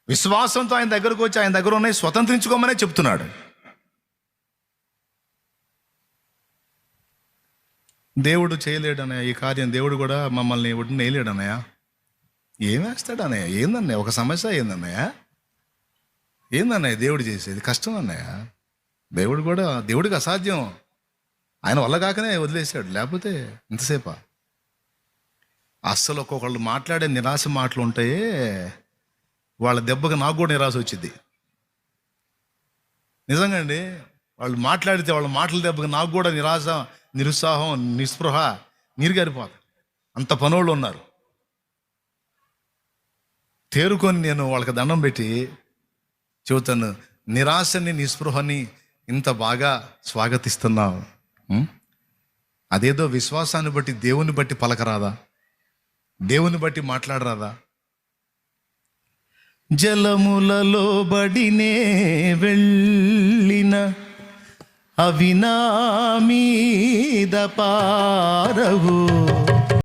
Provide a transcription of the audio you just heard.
విశ్వాసంతో ఆయన దగ్గరకు వచ్చి ఆయన దగ్గర ఉన్నాయి స్వతంత్రించుకోమనే చెప్తున్నాడు. దేవుడు చేయలేడన్నయ్య ఈ కార్యం, దేవుడు కూడా మమ్మల్ని ఒడ్డున వేయలేడన్నయ్య. ఏం వేస్తాడన్నయ్య? ఏందన్నయ్య ఒక సమస్య? ఏందన్నయ్య దేవుడు చేసేది? కష్టం అన్నయ్య. దేవుడికి అసాధ్యం. ఆయన వల్ల కాకనే వదిలేశాడు, లేకపోతే ఇంతసేపా. అస్సలు ఒక్కొక్కళ్ళు మాట్లాడే నిరాశ మాటలు ఉంటాయే, వాళ్ళ దెబ్బకి నాకు కూడా నిరాశ వచ్చింది నిజంగా అండి. వాళ్ళు మాట్లాడితే వాళ్ళ మాటల దెబ్బకి నాకు కూడా నిరాశ, నిరుత్సాహం, నిస్పృహ, నీరుగారిపోతా. అంత పనోళ్ళు ఉన్నారు. తేరుకొని నేను వాళ్ళకి దండం పెట్టి చెబుతాను, నిరాశని నిస్పృహని ఇంత బాగా స్వాగతిస్తున్నావు. అదేదో విశ్వాసాన్ని బట్టి దేవుని బట్టి పలకరాదా? దేవుని బట్టి మాట్లాడరాదా? జలములలో బడినే వెళ్ళిన అవి నా మీద పారవు.